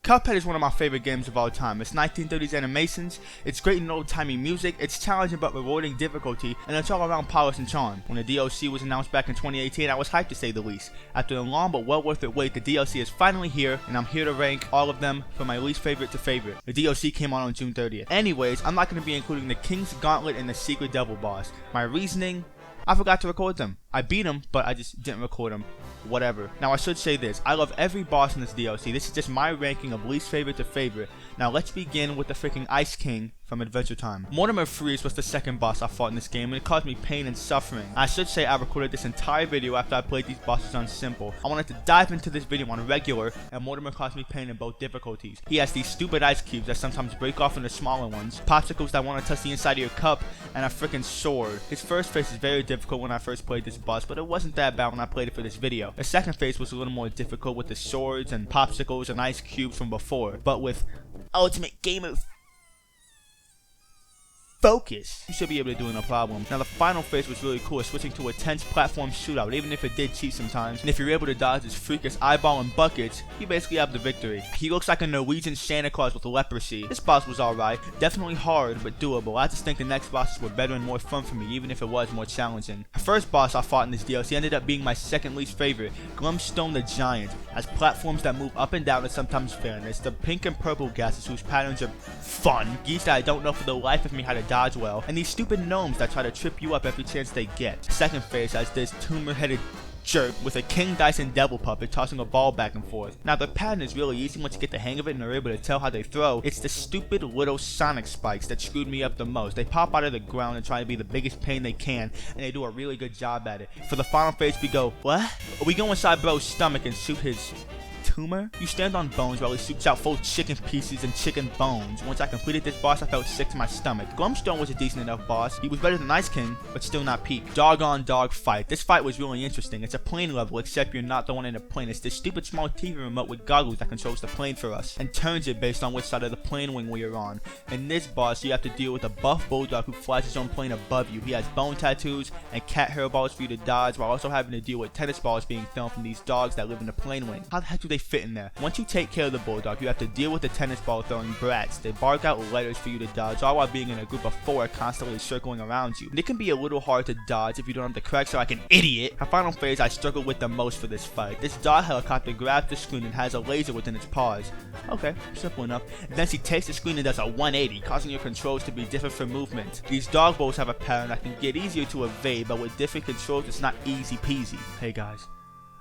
Cuphead is one of my favorite games of all time. It's 1930s animations, it's great in old-timey music, it's challenging but rewarding difficulty, and it's all around polish and charm. When the DLC was announced back in 2018, I was hyped to say the least. After a long but well worth it wait, the DLC is finally here, and I'm here to rank all of them from my least favorite to favorite. The DLC came out on June 30th. Anyways, I'm not going to be including the King's Gauntlet and the Secret Devil Boss. My reasoning? I forgot to record them. I beat them, but I just didn't record them. Whatever. Now I should say this, I love every boss in this DLC. This is just my ranking of least favorite to favorite. Now let's begin with the freaking Ice King from Adventure Time. Mortimer Freeze was the second boss I fought in this game, and it caused me pain and suffering. I should say I recorded this entire video after I played these bosses on simple. I wanted to dive into this video on regular, and Mortimer caused me pain in both difficulties. He has these stupid ice cubes that sometimes break off into smaller ones, popsicles that want to touch the inside of your cup, and a freaking sword. His first phase is very difficult when I first played this boss, but it wasn't that bad when I played it for this video. The second phase was a little more difficult with the swords and popsicles and ice cubes from before, but with Ultimate Gamer focus, you should be able to do it no problem. Now the final phase was really cool, switching to a tense platform shootout, even if it did cheat sometimes. And if you're able to dodge his freakish eyeball and buckets, you basically have the victory. He looks like a Norwegian Santa Claus with leprosy. This boss was alright, definitely hard but doable. I just think the next bosses were better and more fun for me, even if it was more challenging. The first boss I fought in this DLC ended up being my second least favorite, Glumstone the Giant. As platforms that move up and down and sometimes fair, and it's the pink and purple gases whose patterns are fun, geese that I don't know for the life of me how to dodge well, and these stupid gnomes that try to trip you up every chance they get. Second phase has this tumor-headed jerk with a King Dyson devil puppet tossing a ball back and forth. Now the pattern is really easy once you get the hang of it and are able to tell how they throw. It's the stupid little sonic spikes that screwed me up the most. They pop out of the ground and try to be the biggest pain they can, and they do a really good job at it. For the final phase we go, what? We go inside bro's stomach and shoot his tumor? You stand on bones while he shoots out full chicken pieces and chicken bones. Once I completed this boss, I felt sick to my stomach. Glumstone was a decent enough boss. He was better than Ice King, but still not peak. Dog on dog fight. This fight was really interesting. It's a plane level, except you're not the one in the plane. It's this stupid small TV remote with goggles that controls the plane for us, and turns it based on which side of the plane wing we are on. In this boss, you have to deal with a buff bulldog who flies his own plane above you. He has bone tattoos and cat hair balls for you to dodge, while also having to deal with tennis balls being thrown from these dogs that live in the plane wing. How the heck do they fit in there? Once you take care of the bulldog, you have to deal with the tennis ball throwing brats. They bark out letters for you to dodge, all while being in a group of 4 constantly circling around you. And it can be a little hard to dodge if you don't have the correct so like an idiot. The final phase I struggled with the most for this fight. This dog helicopter grabs the screen and has a laser within its paws. Okay, simple enough. Then she takes the screen and does a 180, causing your controls to be different for movement. These dog bowls have a pattern that can get easier to evade, but with different controls it's not easy peasy. Hey guys,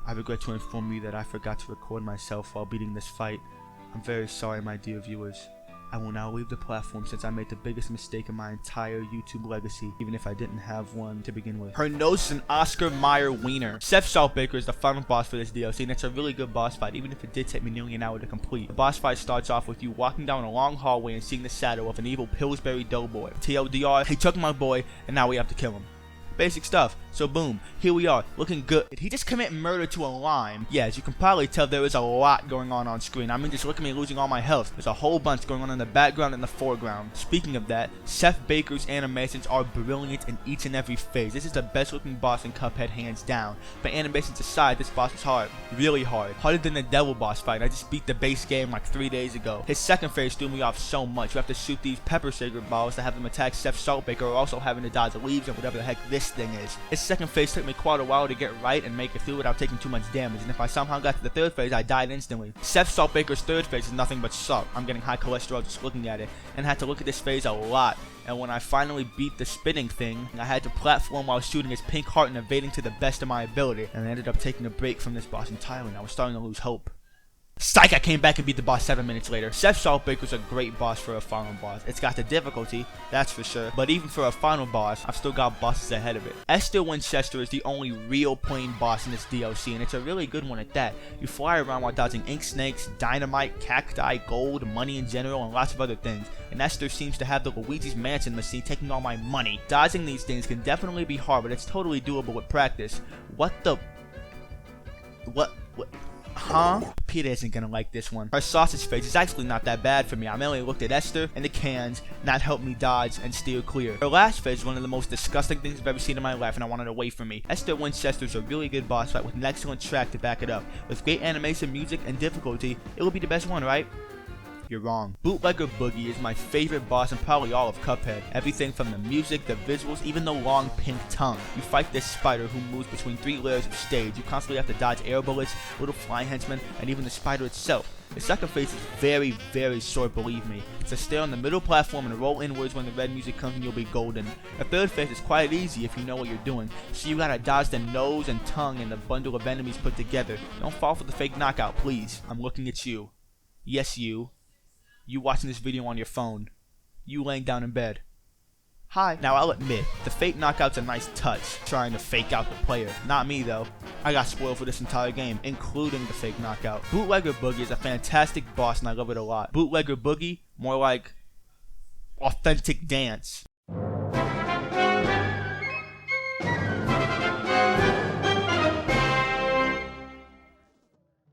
I regret to inform you that I forgot to record myself while beating this fight. I'm very sorry, my dear viewers. I will now leave the platform since I made the biggest mistake in my entire YouTube legacy, even if I didn't have one to begin with. Her nose is an Oscar Mayer wiener. Seth Saltbaker is the final boss for this DLC, and it's a really good boss fight, even if it did take me nearly an hour to complete. The boss fight starts off with you walking down a long hallway and seeing the shadow of an evil Pillsbury Doughboy. TLDR, he took my boy, and now we have to kill him. Basic stuff. So boom, here we are, looking good. Did he just commit murder to a lime? Yeah, as you can probably tell, there is a lot going on screen. I mean, just look at me losing all my health. There's a whole bunch going on in the background and the foreground. Speaking of that, Seth Baker's animations are brilliant in each and every phase. This is the best looking boss in Cuphead, hands down. But animations aside, this boss was hard. Really hard. Harder than the devil boss fight. I just beat the base game like 3 days ago. His second phase threw me off so much. You have to shoot these pepper shaker balls to have them attack Seth Saltbaker, or also having to dodge leaves and whatever the heck this thing is. His second phase took me quite a while to get right and make it through without taking too much damage, and if I somehow got to the third phase, I died instantly. Seth Saltbaker's third phase is nothing but suck. I'm getting high cholesterol just looking at it, and had to look at this phase a lot. And when I finally beat the spinning thing, I had to platform while shooting his pink heart and evading to the best of my ability, and I ended up taking a break from this boss entirely, and I was starting to lose hope. Psych, I came back and beat the boss 7 minutes later. Seth Saltbaker's a great boss for a final boss. It's got the difficulty, that's for sure, but even for a final boss, I've still got bosses ahead of it. Esther Winchester is the only real plain boss in this DLC, and it's a really good one at that. You fly around while dodging ink snakes, dynamite, cacti, gold, money in general, and lots of other things. And Esther seems to have the Luigi's Mansion machine taking all my money. Dodging these things can definitely be hard, but it's totally doable with practice. What? Huh? Peter isn't gonna like this one. Her sausage face is actually not that bad for me. I mainly looked at Esther and the cans, and that helped me dodge and steer clear. Her last phase is one of the most disgusting things I've ever seen in my life, and I wanted it away from me. Esther Winchester's a really good boss fight with an excellent track to back it up. With great animation, music, and difficulty, it will be the best one, right? You're wrong. Bootlegger Boogie is my favorite boss in probably all of Cuphead. Everything from the music, the visuals, even the long pink tongue. You fight this spider who moves between 3 layers of stage. You constantly have to dodge air bullets, little flying henchmen, and even the spider itself. The second phase is very, very short, believe me. So stay on the middle platform and roll inwards when the red music comes and you'll be golden. The third phase is quite easy if you know what you're doing, so you gotta dodge the nose and tongue and the bundle of enemies put together. Don't fall for the fake knockout, please. I'm looking at you. Yes, you. You watching this video on your phone. You laying down in bed. Hi. Now I'll admit, the fake knockout's a nice touch, trying to fake out the player. Not me though. I got spoiled for this entire game, including the fake knockout. Bootlegger Boogie is a fantastic boss and I love it a lot. Bootlegger Boogie, more like authentic dance.